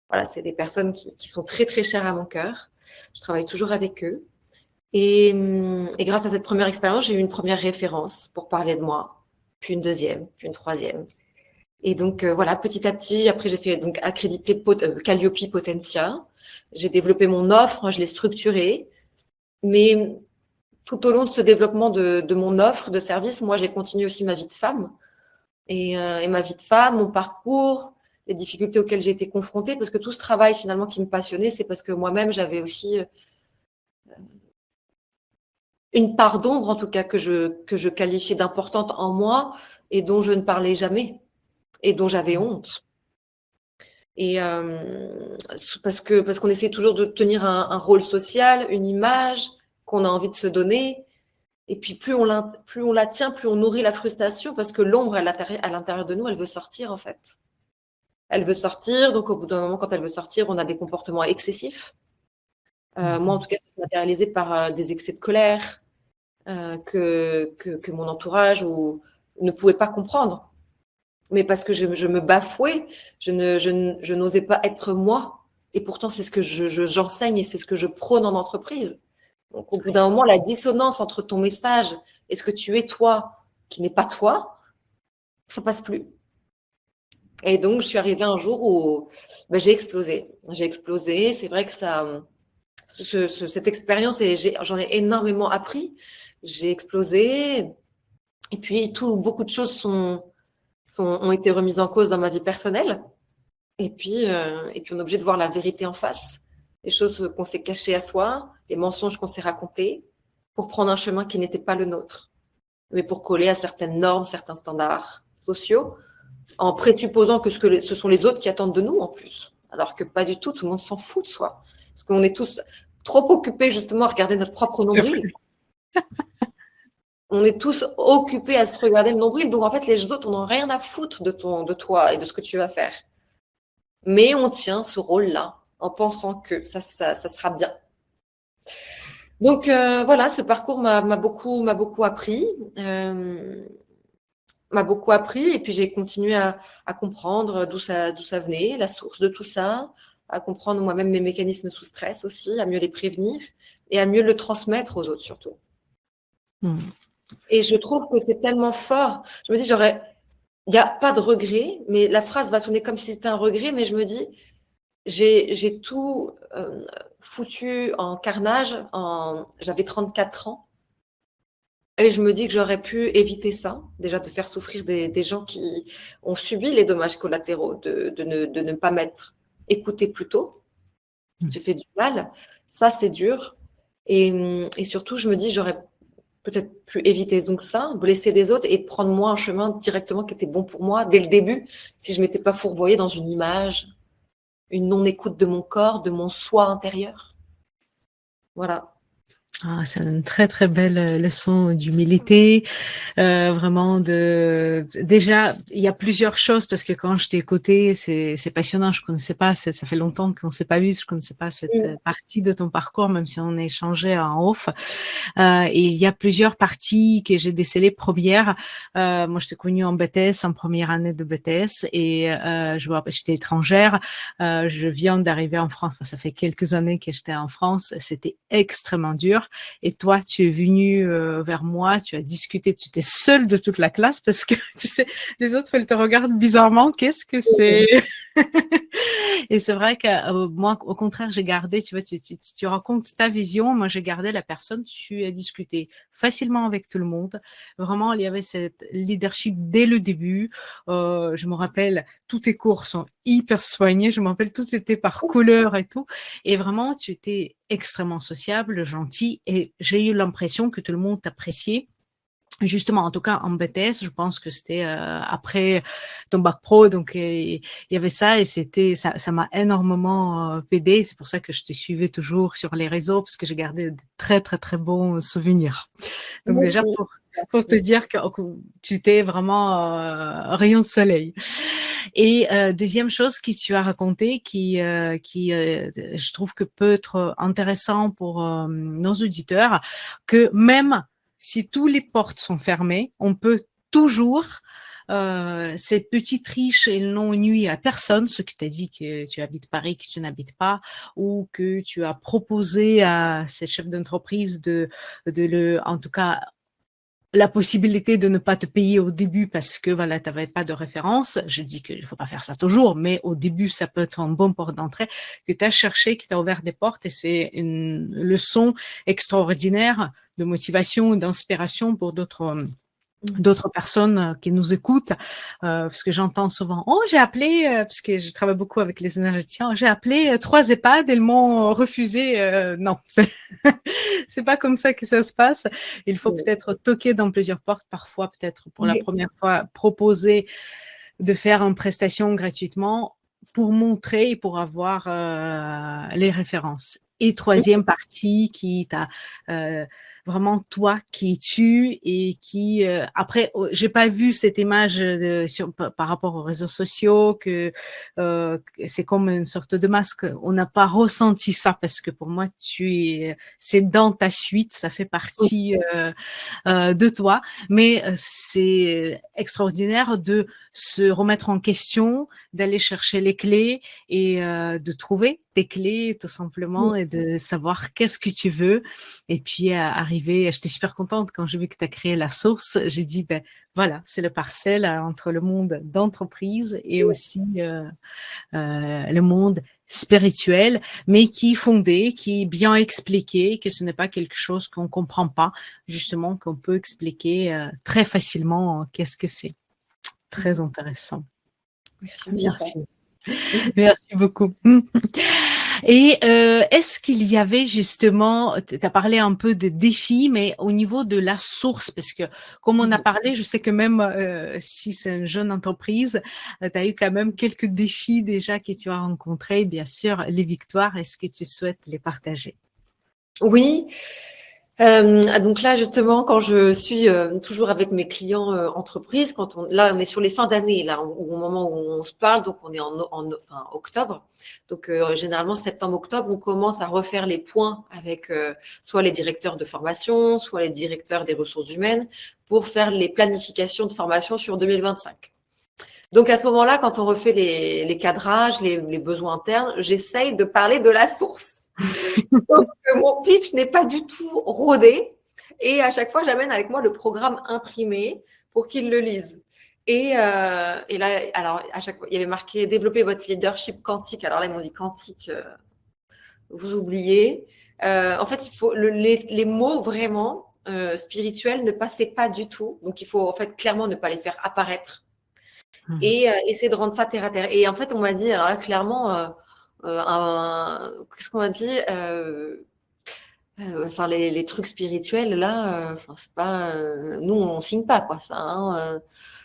voilà, c'est des personnes qui sont très, très chères à mon cœur. Je travaille toujours avec eux. Et grâce à cette première expérience, j'ai eu une première référence pour parler de moi, puis une deuxième, puis une troisième. Et donc, voilà, petit à petit, après, j'ai fait donc accréditer Calliope Potentia. J'ai développé mon offre, je l'ai structurée. Mais tout au long de ce développement de mon offre de service, moi, j'ai continué aussi ma vie de femme. Et ma vie de femme, mon parcours, les difficultés auxquelles j'ai été confrontée, parce que tout ce travail finalement qui me passionnait, c'est parce que moi-même, j'avais aussi une part d'ombre, en tout cas, que je qualifiais d'importante en moi et dont je ne parlais jamais et dont j'avais honte. Et parce qu'on essaie toujours de tenir un rôle social, une image qu'on a envie de se donner. Et puis, plus on la tient, plus on nourrit la frustration parce que l'ombre à l'intérieur de nous, elle veut sortir en fait. Elle veut sortir, donc au bout d'un moment, quand elle veut sortir, on a des comportements excessifs. Moi, en tout cas, ça s'est matérialisé par des excès de colère que mon entourage ne pouvait pas comprendre. Mais parce que je me bafouais, je n'osais pas être moi. Et pourtant, c'est ce que j'enseigne et c'est ce que je prône en entreprise. Donc, au bout d'un moment, la dissonance entre ton message et ce que tu es toi, qui n'est pas toi, ça passe plus. Et donc, je suis arrivée un jour où j'ai explosé. J'ai explosé. C'est vrai que cette expérience, j'en ai énormément appris. J'ai explosé. Et puis, beaucoup de choses ont été remises en cause dans ma vie personnelle. Et puis, on est obligé de voir la vérité en face. Les choses qu'on s'est cachées à soi, les mensonges qu'on s'est racontés, pour prendre un chemin qui n'était pas le nôtre, mais pour coller à certaines normes, certains standards sociaux, en présupposant que ce sont les autres qui attendent de nous en plus, alors que pas du tout, tout le monde s'en fout de soi. Parce qu'on est tous trop occupés justement à regarder notre propre nombril. On est tous occupés à se regarder le nombril, donc en fait les autres n'ont rien à foutre de toi et de ce que tu vas faire. Mais on tient ce rôle-là en pensant que ça sera bien. Donc voilà, ce parcours m'a beaucoup appris. Et puis j'ai continué à comprendre d'où ça venait, la source de tout ça, à comprendre moi-même mes mécanismes sous stress aussi, à mieux les prévenir et à mieux le transmettre aux autres surtout. Et je trouve que c'est tellement fort. Je me dis, il n'y a pas de regret, mais la phrase va sonner comme si c'était un regret, mais je me dis, j'ai tout foutu en carnage, j'avais 34 ans. Et je me dis que j'aurais pu éviter ça, déjà de faire souffrir des gens qui ont subi les dommages collatéraux, de ne pas m'être écouté plus tôt. J'ai fait du mal. Ça, c'est dur. Et surtout, je me dis, j'aurais peut-être pu éviter donc ça, blesser des autres et prendre moi un chemin directement qui était bon pour moi dès le début, si je ne m'étais pas fourvoyée dans une image, une non-écoute de mon corps, de mon soi intérieur. Voilà. Ah, c'est une très très belle leçon d'humilité, vraiment déjà il y a plusieurs choses parce que quand je t'ai écouté c'est passionnant, je connaissais pas ça fait longtemps qu'on ne s'est pas vu, je connaissais pas cette partie de ton parcours même si on a échangé en off. Et il y a plusieurs parties que j'ai décelées. Première, moi je t'ai connue en BTS, en première année de BTS et j'étais étrangère, je viens d'arriver en France, ça fait quelques années que j'étais en France, c'était extrêmement dur. Et toi, tu es venu vers moi, tu as discuté, tu étais seule de toute la classe parce que tu sais, les autres, ils te regardent bizarrement. Qu'est-ce que c'est? Et c'est vrai que moi, au contraire, j'ai gardé, tu vois, tu racontes ta vision, moi j'ai gardé la personne, tu as discuté facilement avec tout le monde. Vraiment, il y avait cette leadership dès le début. Je me rappelle, tous tes cours sont hyper soignés. Je me rappelle, tout était par couleur et tout. Et vraiment, tu étais extrêmement sociable, gentil. Et j'ai eu l'impression que tout le monde t'appréciait. Justement, en tout cas en BTS, je pense que c'était après ton bac pro, donc il y avait ça et c'était ça m'a énormément aidé. C'est pour ça que je te suivais toujours sur les réseaux parce que j'ai gardé de très très très bons souvenirs. Donc déjà Merci. pour te dire que tu étais vraiment rayon de soleil. Et deuxième chose que tu as raconté qui je trouve que peut être intéressant pour nos auditeurs, que même si toutes les portes sont fermées, on peut toujours ces petites riches, elles n'ont nui à personne. Ce qui t'a dit que tu habites Paris, que tu n'habites pas, ou que tu as proposé à ces chefs d'entreprise en tout cas, la possibilité de ne pas te payer au début parce que voilà, tu n'avais pas de référence. Je dis qu'il ne faut pas faire ça toujours, mais au début, ça peut être un bon port d'entrée que tu as cherché, qui t'a ouvert des portes et c'est une leçon extraordinaire de motivation, d'inspiration pour d'autres personnes qui nous écoutent, parce que j'entends souvent, oh, j'ai appelé, parce que je travaille beaucoup avec les énergéticiens, j'ai appelé 3 EHPAD, ils m'ont refusé. Non, c'est pas comme ça que ça se passe. Il faut peut-être toquer dans plusieurs portes, parfois peut-être pour la première fois proposer de faire une prestation gratuitement pour montrer et pour avoir les références. Et troisième partie qui t'a vraiment toi qui es-tu et qui après j'ai pas vu cette image par rapport aux réseaux sociaux que c'est comme une sorte de masque. On n'a pas ressenti ça parce que pour moi c'est dans ta suite, ça fait partie de toi, mais c'est extraordinaire de se remettre en question, d'aller chercher les clés et de trouver tes clés tout simplement et de savoir qu'est-ce que tu veux et puis arriver. J'étais super contente quand j'ai vu que tu as créé la source. J'ai dit ben voilà, c'est le parcelle entre le monde d'entreprise et aussi le monde spirituel, mais qui est fondé, qui est bien expliqué, que ce n'est pas quelque chose qu'on comprend pas, justement qu'on peut expliquer très facilement qu'est-ce que c'est. Très intéressant. Merci. Merci beaucoup. Et est-ce qu'il y avait justement, tu as parlé un peu de défis, mais au niveau de la source, parce que comme on a parlé, je sais que même si c'est une jeune entreprise, tu as eu quand même quelques défis déjà que tu as rencontrés. Bien sûr, les victoires, est-ce que tu souhaites les partager? Oui. Donc là, justement, quand je suis toujours avec mes clients entreprises, là, on est sur les fins d'année, là, au moment où on se parle, donc on est enfin, octobre. Donc généralement, septembre-octobre, on commence à refaire les points avec soit les directeurs de formation, soit les directeurs des ressources humaines pour faire les planifications de formation sur 2025. Donc à ce moment-là, quand on refait les cadrages, les besoins internes, j'essaye de parler de la source. Donc mon pitch n'est pas du tout rodé et à chaque fois, j'amène avec moi le programme imprimé pour qu'ils le lisent. Et là, alors à chaque fois, il y avait marqué développer votre leadership quantique. Alors là, ils m'ont dit quantique, vous oubliez. En fait, il faut les mots vraiment spirituels ne passaient pas du tout. Donc il faut en fait clairement ne pas les faire apparaître. Et essayer de rendre ça terre à terre. Et en fait, on m'a dit, alors là, clairement, qu'est-ce qu'on m'a dit enfin, les trucs spirituels, là, enfin, c'est pas, nous, on signe pas, quoi, ça. Hein,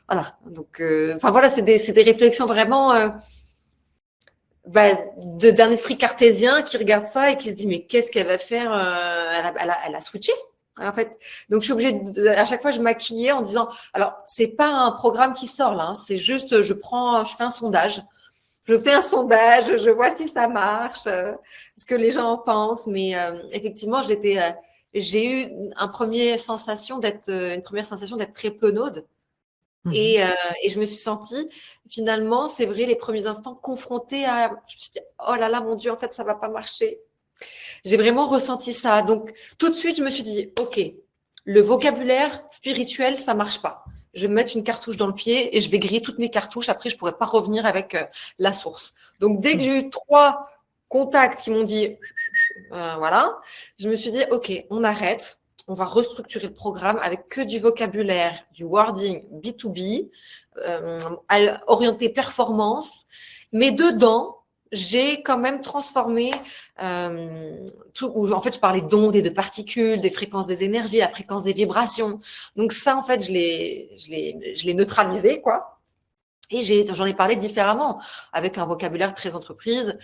voilà. Donc, enfin, voilà, c'est des réflexions vraiment d'un esprit cartésien qui regarde ça et qui se dit, mais qu'est-ce qu'elle va faire elle a switché. En fait, donc je suis obligée à chaque fois je maquillais en disant alors c'est pas un programme qui sort là, hein, c'est juste je fais un sondage, je vois si ça marche, ce que les gens en pensent, mais effectivement j'ai eu une première sensation d'être très penaude et je me suis sentie finalement c'est vrai les premiers instants confrontée à je me suis dit oh là là mon Dieu en fait ça va pas marcher. J'ai vraiment ressenti ça. Donc, tout de suite, je me suis dit, OK, le vocabulaire spirituel, ça marche pas. Je vais me mettre une cartouche dans le pied et je vais griller toutes mes cartouches. Après, je pourrais pas revenir avec la source. Donc, dès que j'ai eu 3 contacts qui m'ont dit, voilà, je me suis dit, OK, on arrête. On va restructurer le programme avec que du vocabulaire, du wording B2B, orienté performance. Mais dedans, j'ai quand même transformé tout. En fait, je parlais d'ondes et de particules, des fréquences des énergies, la fréquence des vibrations. Donc ça, en fait, je l'ai neutralisé, quoi. Et j'en ai parlé différemment, avec un vocabulaire très entreprise.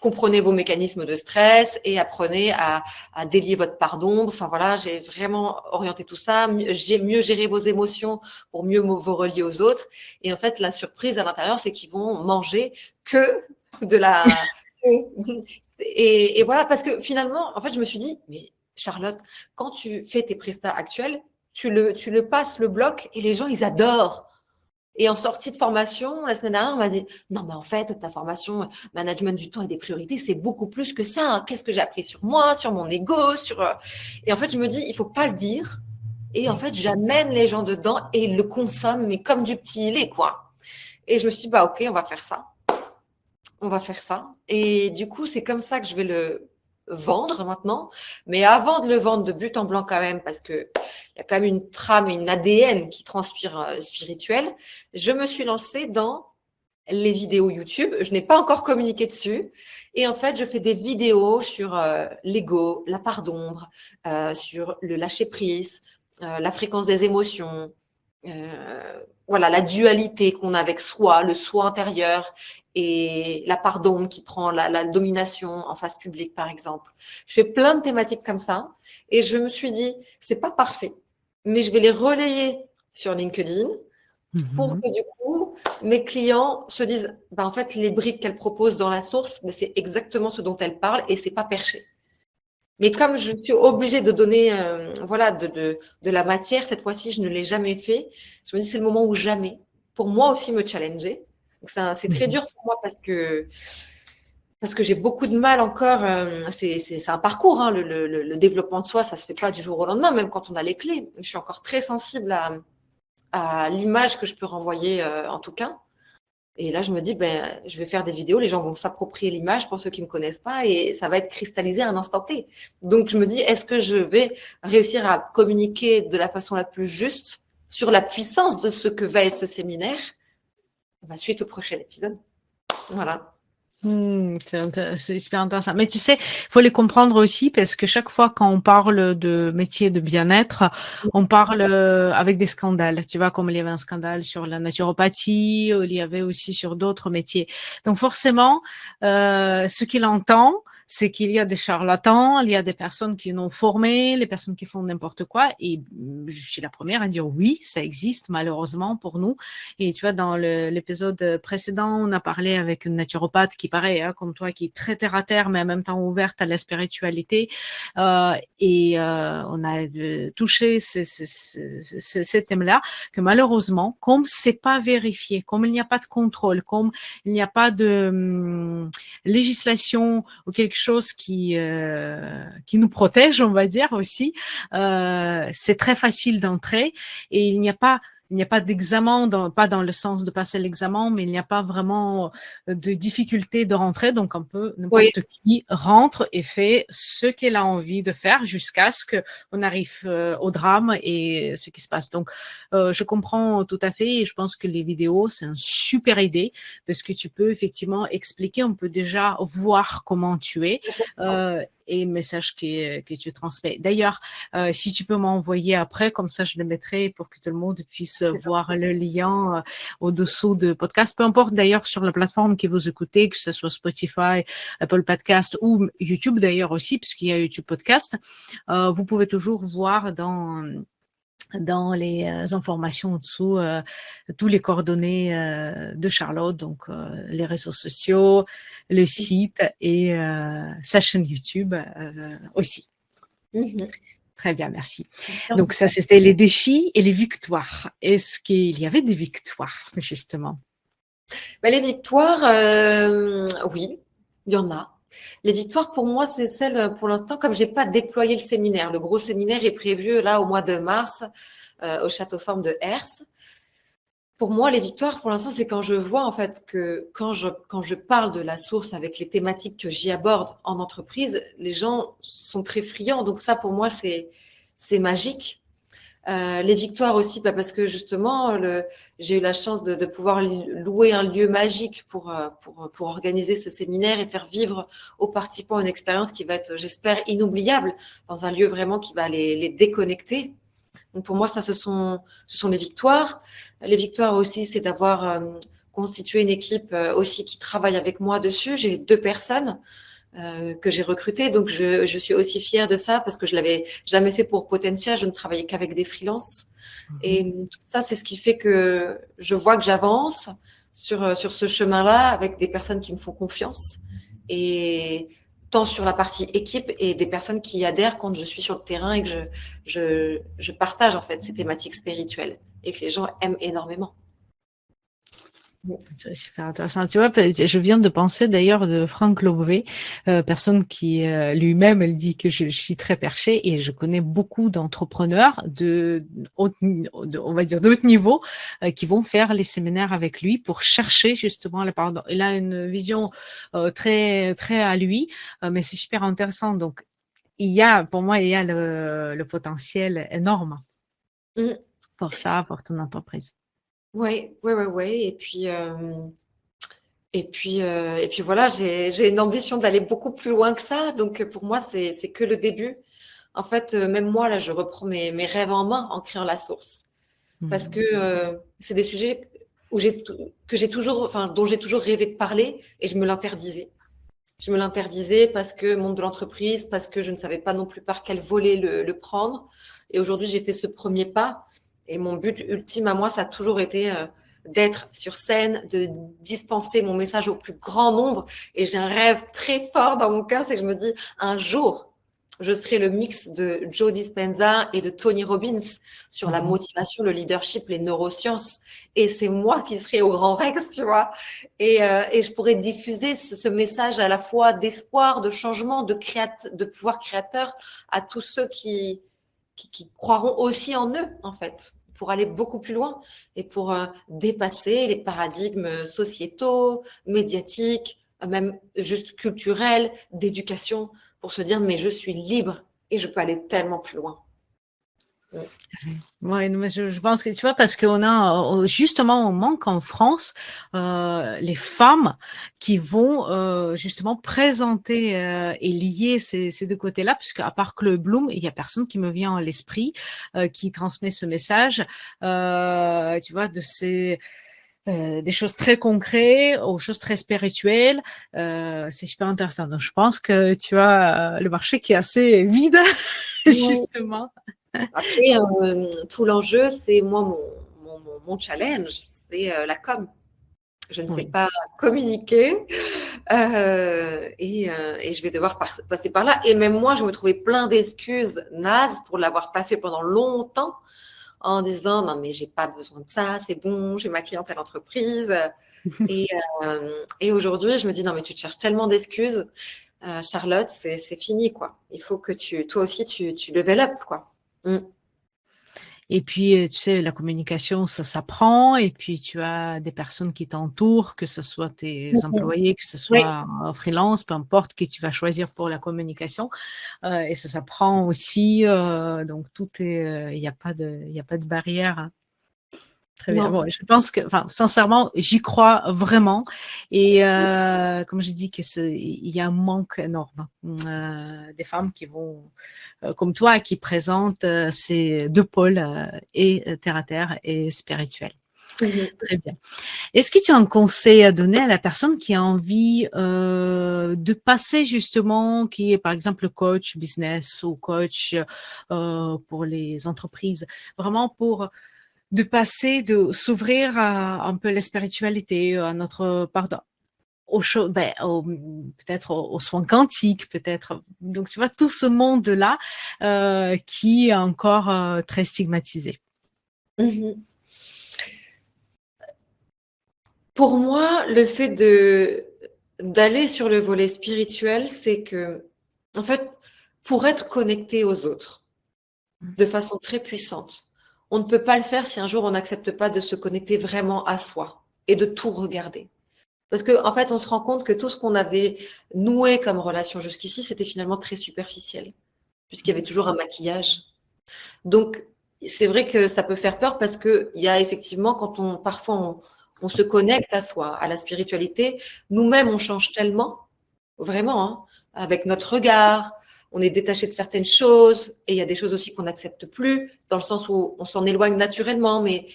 Comprenez vos mécanismes de stress et apprenez à délier votre part d'ombre. Enfin voilà, j'ai vraiment orienté tout ça. J'ai mieux géré vos émotions pour mieux vous relier aux autres. Et en fait, la surprise à l'intérieur, c'est qu'ils vont manger que de la... Et voilà, parce que finalement, en fait, je me suis dit, mais Charlotte, quand tu fais tes prestats actuels, tu le passes le bloc et les gens, ils adorent. Et en sortie de formation, la semaine dernière, on m'a dit, non, mais en fait, ta formation management du temps et des priorités, c'est beaucoup plus que ça. Hein. Qu'est-ce que j'ai appris sur moi, sur mon ego, Et en fait, je me dis, il faut pas le dire. Et en fait, j'amène les gens dedans et ils le consomment, mais comme du petit lait, quoi. Et je me suis dit, bah, OK, on va faire ça. On va faire ça. Et du coup, c'est comme ça que je vais le vendre maintenant. Mais avant de le vendre de but en blanc quand même, parce que il y a quand même une trame, une ADN qui transpire spirituelle, je me suis lancée dans les vidéos YouTube. Je n'ai pas encore communiqué dessus. Et en fait, je fais des vidéos sur l'ego, la part d'ombre, sur le lâcher-prise, la fréquence des émotions, voilà, la dualité qu'on a avec soi, le soi intérieur et la part d'ombre qui prend la domination en face publique, par exemple. Je fais plein de thématiques comme ça et je me suis dit, c'est pas parfait, mais je vais les relayer sur LinkedIn pour que du coup, mes clients se disent, bah, en fait, les briques qu'elle propose dans la source, bah, c'est exactement ce dont elle parle et c'est pas perché. Mais comme je suis obligée de donner voilà, de la matière, cette fois-ci, je ne l'ai jamais fait. Je me dis, c'est le moment où jamais, pour moi aussi, me challenger. Donc, c'est très dur pour moi parce que j'ai beaucoup de mal encore. C'est un parcours, hein, le développement de soi, ça se fait pas du jour au lendemain, même quand on a les clés. Je suis encore très sensible à l'image que je peux renvoyer, en tout cas. Et là, je me dis, ben, je vais faire des vidéos, les gens vont s'approprier l'image pour ceux qui ne me connaissent pas et ça va être cristallisé à un instant T. Donc, je me dis, est-ce que je vais réussir à communiquer de la façon la plus juste sur la puissance de ce que va être ce séminaire? Ben, suite au prochain épisode. Voilà. C'est super intéressant. Mais tu sais, il faut les comprendre aussi parce que chaque fois quand on parle de métier de bien-être, on parle avec des scandales. Tu vois, comme il y avait un scandale sur la naturopathie, il y avait aussi sur d'autres métiers. Donc forcément, ce qu'il entend, c'est qu'il y a des charlatans, il y a des personnes qui n'ont formé, les personnes qui font n'importe quoi. Et je suis la première à dire oui, ça existe malheureusement pour nous. Et tu vois, dans l'épisode précédent, on a parlé avec une naturopathe qui paraît, hein, comme toi, qui est très terre à terre, mais en même temps ouverte à la spiritualité. On a touché ces thèmes-là que malheureusement, comme c'est pas vérifié, comme il n'y a pas de contrôle, comme il n'y a pas de législation ou quelque chose qui nous protège, on va dire aussi, c'est très facile d'entrer et il n'y a pas d'examen, pas dans le sens de passer l'examen, mais il n'y a pas vraiment de difficulté de rentrer. Donc, un peu n'importe qui rentre et fait ce qu'elle a envie de faire jusqu'à ce qu'on arrive au drame et ce qui se passe. Donc, je comprends tout à fait et je pense que les vidéos, c'est une super idée parce que tu peux effectivement expliquer, on peut déjà voir comment tu es. Et le message que tu transmets. D'ailleurs, si tu peux m'envoyer après, comme ça je le mettrai pour que tout le monde puisse voir le lien au-dessous de podcast. Peu importe d'ailleurs sur la plateforme que vous écoutez, que ce soit Spotify, Apple Podcast ou YouTube d'ailleurs aussi, puisqu'il y a YouTube Podcast, vous pouvez toujours voir dans les informations en dessous, tous les coordonnées de Charlotte, donc les réseaux sociaux, le site et sa chaîne YouTube aussi. Très bien, merci. Donc ça, c'était les défis et les victoires. Est-ce qu'il y avait des victoires, justement? Les victoires, oui, il y en a. Les victoires, pour moi, c'est celle, pour l'instant, comme j'ai pas déployé le séminaire. Le gros séminaire est prévu là au mois de mars au Château Forme de Hers. Pour moi, les victoires, pour l'instant, c'est quand je vois en fait que quand je parle de la source avec les thématiques que j'y aborde en entreprise, les gens sont très friands. Donc ça, pour moi, c'est magique. Les victoires aussi, parce que justement, j'ai eu la chance de pouvoir louer un lieu magique pour organiser ce séminaire et faire vivre aux participants une expérience qui va être, j'espère, inoubliable, dans un lieu vraiment qui va les déconnecter. Donc pour moi, ça, ce sont les victoires. Les victoires aussi, c'est d'avoir constitué une équipe aussi qui travaille avec moi dessus. J'ai 2 personnes que j'ai recrutées, donc je suis aussi fière de ça parce que je l'avais jamais fait pour Potentia. Je ne travaillais qu'avec des freelances. Et ça, c'est ce qui fait que je vois que j'avance sur ce chemin-là avec des personnes qui me font confiance. Et tant sur la partie équipe et des personnes qui adhèrent quand je suis sur le terrain et que je partage en fait ces thématiques spirituelles et que les gens aiment énormément. C'est super intéressant. Tu vois, je viens de penser d'ailleurs de Franck Lobvé, personne qui lui-même, elle dit que je suis très perché et je connais beaucoup d'entrepreneurs on va dire de haut niveau qui vont faire les séminaires avec lui pour chercher justement la pardon. Il a une vision très très à lui, mais c'est super intéressant. Donc pour moi, il y a le potentiel énorme Mm. pour ça, pour ton entreprise. Ouais, ouais, ouais, ouais. Et puis voilà, j'ai une ambition d'aller beaucoup plus loin que ça. Donc pour moi, c'est que le début. En fait, même moi, là, je reprends mes rêves en main en créant la source. Parce que c'est des sujets que j'ai toujours, enfin, dont j'ai toujours rêvé de parler et je me l'interdisais. Je me l'interdisais parce que monde de l'entreprise, parce que je ne savais pas non plus par quel volet le prendre. Et aujourd'hui, j'ai fait ce premier pas. Et mon but ultime à moi, ça a toujours été d'être sur scène, de dispenser mon message au plus grand nombre. Et j'ai un rêve très fort dans mon cœur, c'est que je me dis, un jour, je serai le mix de Joe Dispenza et de Tony Robbins sur la motivation, le leadership, les neurosciences. Et c'est moi qui serai au Grand Rex, tu vois. Et je pourrais diffuser ce message à la fois d'espoir, de changement, de pouvoir créateur à tous ceux qui croiront aussi en eux, en fait, pour aller beaucoup plus loin et pour dépasser les paradigmes sociétaux, médiatiques, même juste culturels, d'éducation, pour se dire, mais je suis libre et je peux aller tellement plus loin. Ouais, mais je pense que tu vois, parce qu'on a justement, on manque en France les femmes qui vont justement présenter et lier ces 2 côtés-là, puisque à part Chloé Bloom, il y a personne qui me vient à l'esprit qui transmet ce message, tu vois, des choses très concrètes aux choses très spirituelles. C'est super intéressant. Donc, je pense que tu as le marché qui est assez vide, justement. Après, tout l'enjeu, c'est moi, mon challenge, c'est la com. Je ne sais Oui. pas communiquer et je vais devoir passer par là. Et même moi, je me trouvais plein d'excuses nazes pour l'avoir pas fait pendant longtemps en disant non mais j'ai pas besoin de ça, c'est bon, j'ai ma clientèle entreprise. Et, et aujourd'hui, je me dis non mais tu te cherches tellement d'excuses, Charlotte, c'est fini quoi. Il faut que toi aussi tu level up quoi. Mm. Et puis, tu sais, la communication, ça s'apprend. Et puis, tu as des personnes qui t'entourent, que ce soit tes employés, que ce Oui. soit en freelance, peu importe qui tu vas choisir pour la communication. Et ça s'apprend aussi. Donc, il n'y a pas de barrière. Hein. Très bien. Non. Bon, je pense que, enfin, sincèrement, j'y crois vraiment. Et comme j'ai dit, il y a un manque énorme des femmes qui vont, comme toi, qui présentent ces 2 pôles et terre à terre et spirituel. Très bien. Est-ce que tu as un conseil à donner à la personne qui a envie de passer justement, qui est par exemple coach business ou coach pour les entreprises, vraiment pour de s'ouvrir à un peu la spiritualité, à notre pardon, peut-être aux soins quantiques, peut-être. Donc, tu vois, tout ce monde-là qui est encore très stigmatisé. Pour moi, le fait de d'aller sur le volet spirituel, c'est que, en fait, pour être connecté aux autres de façon très puissante, on ne peut pas le faire si un jour on n'accepte pas de se connecter vraiment à soi et de tout regarder. Parce qu'en fait, on se rend compte que tout ce qu'on avait noué comme relation jusqu'ici, c'était finalement très superficiel, puisqu'il y avait toujours un maquillage. Donc, c'est vrai que ça peut faire peur parce qu'il y a effectivement, quand parfois on se connecte à soi, à la spiritualité, nous-mêmes, on change tellement, vraiment, hein, avec notre regard, on est détaché de certaines choses, et il y a des choses aussi qu'on n'accepte plus, dans le sens où on s'en éloigne naturellement, mais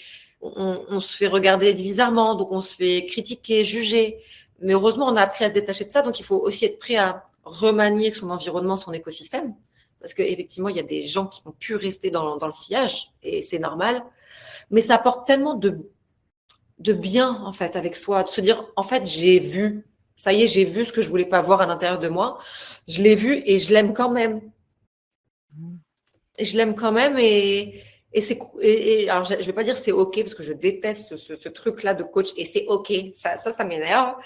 on se fait regarder bizarrement, donc on se fait critiquer, juger. Mais heureusement, on a appris à se détacher de ça, donc il faut aussi être prêt à remanier son environnement, son écosystème. Parce qu'effectivement, il y a des gens qui ont pu rester dans le sillage, et c'est normal. Mais ça apporte tellement de bien, en fait, avec soi, de se dire, en fait, j'ai vu, ça y est, j'ai vu ce que je voulais pas voir à l'intérieur de moi. Je l'ai vu et je l'aime quand même. Et je l'aime quand même alors je vais pas dire c'est ok parce que je déteste ce truc-là de coach et c'est ok, ça m'énerve.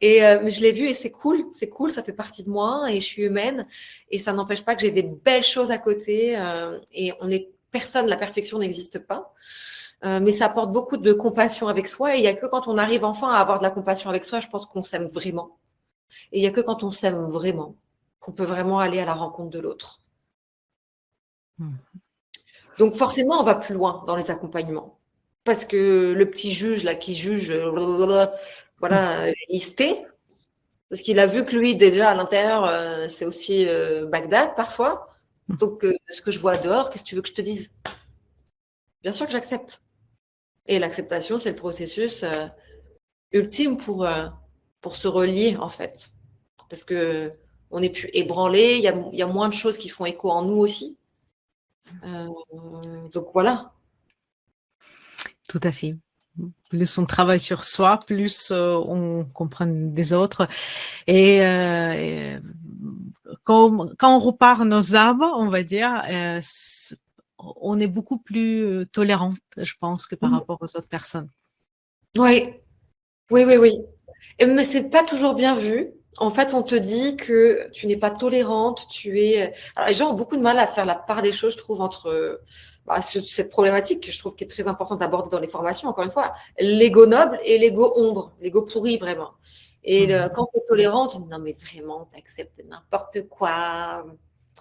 Mais je l'ai vu et c'est cool, ça fait partie de moi et je suis humaine et ça n'empêche pas que j'ai des belles choses à côté et personne, la perfection n'existe pas. Mais ça apporte beaucoup de compassion avec soi et il y a que quand on arrive enfin à avoir de la compassion avec soi, je pense qu'on s'aime vraiment. Et il y a que quand on s'aime vraiment qu'on peut vraiment aller à la rencontre de l'autre. Donc forcément, on va plus loin dans les accompagnements. Parce que le petit juge là qui juge, voilà, il se tait. Parce qu'il a vu que lui, déjà à l'intérieur, c'est aussi Bagdad parfois. Donc ce que je vois dehors, qu'est-ce que tu veux que je te dise? Bien sûr que j'accepte. Et l'acceptation, c'est le processus ultime pour se relier en fait. Parce que on est plus ébranlé, il y a moins de choses qui font écho en nous aussi. Donc voilà. Tout à fait. Plus on travaille sur soi, plus on comprend des autres. Et quand on repart nos âmes, on va dire, on est beaucoup plus tolérante, je pense, que par rapport aux autres personnes. Oui, oui, oui, oui. Mais c'est pas toujours bien vu. En fait, on te dit que tu n'es pas tolérante, tu es. Alors, les gens ont beaucoup de mal à faire la part des choses, je trouve, entre cette problématique que je trouve qui est très importante d'aborder dans les formations, encore une fois, l'ego noble et l'ego ombre, l'ego pourri, vraiment. Et quand tu es tolérante, tu dis non, mais vraiment, tu acceptes n'importe quoi.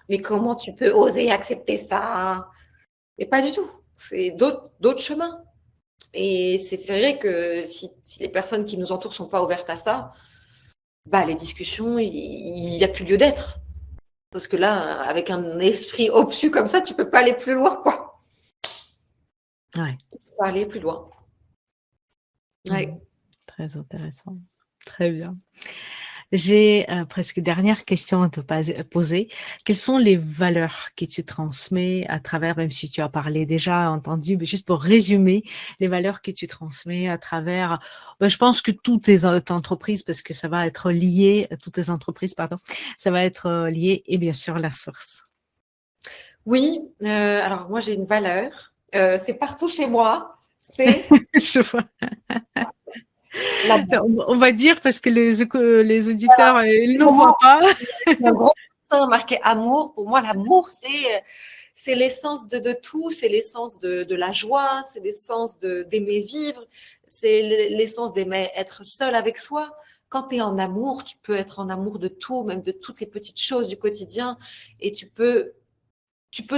Mais comment tu peux oser accepter ça? Mais pas du tout. C'est d'autres chemins. Et c'est vrai que si les personnes qui nous entourent sont pas ouvertes à ça, bah les discussions, il y a plus lieu d'être. Parce que là, avec un esprit obtus comme ça, tu peux pas aller plus loin, quoi. Ouais. Tu peux pas aller plus loin. Ouais. Très intéressant. Très bien. J'ai presque dernière question à te poser. Quelles sont les valeurs que tu transmets à travers, même si tu as parlé déjà, entendu, mais juste pour résumer, les valeurs que tu transmets à travers, je pense que toutes tes entreprises, parce que ça va être lié, toutes tes entreprises, pardon, ça va être lié, et bien sûr la source. Oui, alors moi j'ai une valeur, c'est partout chez moi, c'est Je vois. la On va dire parce que les auditeurs, ils ne nous voient pas. un gros dessin marqué amour. Pour moi, l'amour, c'est l'essence de tout. C'est l'essence de la joie. C'est l'essence d'aimer vivre. C'est l'essence d'aimer être seul avec soi. Quand tu es en amour, tu peux être en amour de tout, même de toutes les petites choses du quotidien. Et tu peux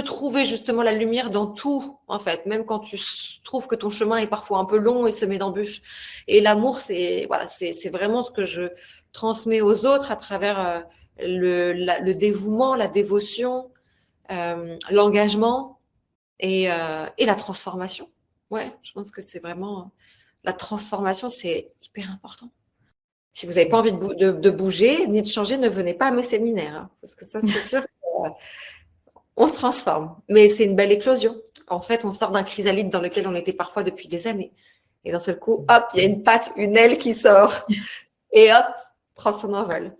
trouver justement la lumière dans tout, en fait, même quand tu trouves que ton chemin est parfois un peu long et semé d'embûches. Et l'amour, c'est voilà, c'est vraiment ce que je transmets aux autres à travers le dévouement, la dévotion, l'engagement et la transformation. Ouais, je pense que c'est vraiment la transformation, c'est hyper important. Si vous n'avez pas envie de bouger ni de changer, ne venez pas à mes séminaires, hein, parce que ça, c'est sûr. On se transforme, mais c'est une belle éclosion. En fait, on sort d'un chrysalide dans lequel on était parfois depuis des années. Et d'un seul coup, hop, il y a une patte, une aile qui sort. Et hop, prend son envol.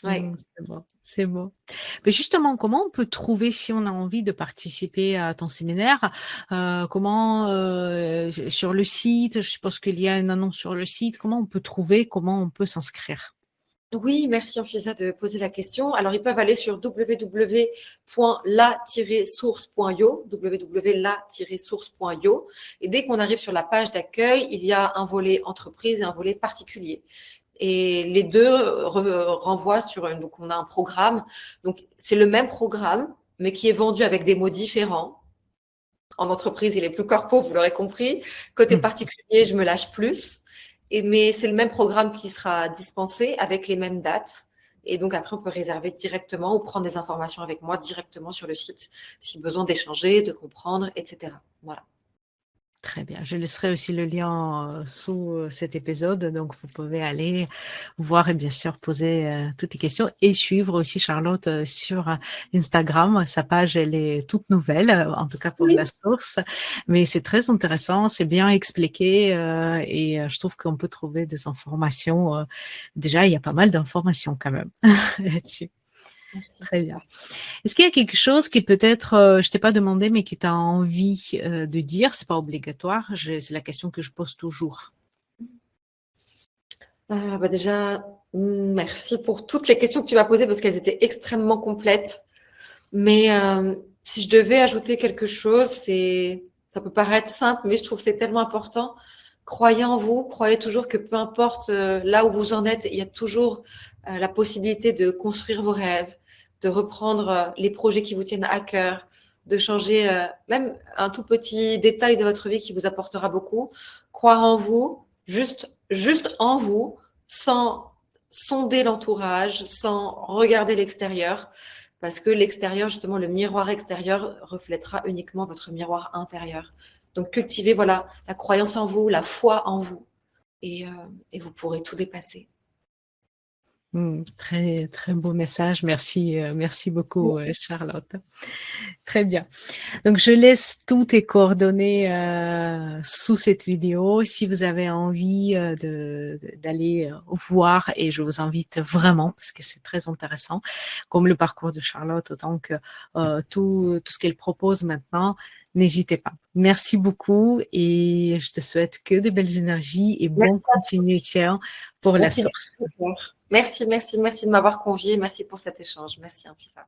Ouais. C'est beau, c'est beau. Mais justement, comment on peut trouver si on a envie de participer à ton séminaire? Comment sur le site, je suppose qu'il y a une annonce sur le site. Comment on peut trouver? Comment on peut s'inscrire? Oui, merci Anfisa de poser la question. Alors, ils peuvent aller sur www.la-source.io, www.la-source.io. Et dès qu'on arrive sur la page d'accueil, il y a un volet entreprise et un volet particulier. Et les deux renvoient sur donc on a un programme. Donc, c'est le même programme, mais qui est vendu avec des mots différents. En entreprise, il est plus corpo, vous l'aurez compris. Côté particulier, je me lâche plus. Mais c'est le même programme qui sera dispensé avec les mêmes dates. Et donc après, on peut réserver directement ou prendre des informations avec moi directement sur le site si besoin d'échanger, de comprendre, etc. Voilà. Très bien. Je laisserai aussi le lien sous cet épisode, donc vous pouvez aller voir et bien sûr poser toutes les questions et suivre aussi Charlotte sur Instagram. Sa page, elle est toute nouvelle, en tout cas pour Oui. la source, mais c'est très intéressant, c'est bien expliqué et je trouve qu'on peut trouver des informations. Déjà, il y a pas mal d'informations quand même là-dessus. Merci. Très bien. Est-ce qu'il y a quelque chose qui peut-être, je t'ai pas demandé, mais que tu as envie de dire? C'est pas obligatoire, c'est la question que je pose toujours. Déjà, merci pour toutes les questions que tu m'as posées parce qu'elles étaient extrêmement complètes. Mais si je devais ajouter quelque chose, ça peut paraître simple, mais je trouve que c'est tellement important. Croyez en vous, croyez toujours que peu importe là où vous en êtes, il y a toujours la possibilité de construire vos rêves, de reprendre les projets qui vous tiennent à cœur, de changer même un tout petit détail de votre vie qui vous apportera beaucoup. Croire en vous, juste en vous, sans sonder l'entourage, sans regarder l'extérieur. Parce que l'extérieur, justement, le miroir extérieur reflètera uniquement votre miroir intérieur. Donc, cultivez, voilà, la croyance en vous, la foi en vous, et vous pourrez tout dépasser. Très, très beau message. Merci, merci beaucoup, Charlotte. Très bien. Donc, je laisse tous tes coordonnées sous cette vidéo. Si vous avez envie d'aller voir, et je vous invite vraiment, parce que c'est très intéressant, comme le parcours de Charlotte, autant que tout ce qu'elle propose maintenant, n'hésitez pas. Merci beaucoup et je te souhaite que de belles énergies et bonne continuation pour la source. Merci de m'avoir convié. Merci pour cet échange. Merci, Anfisa.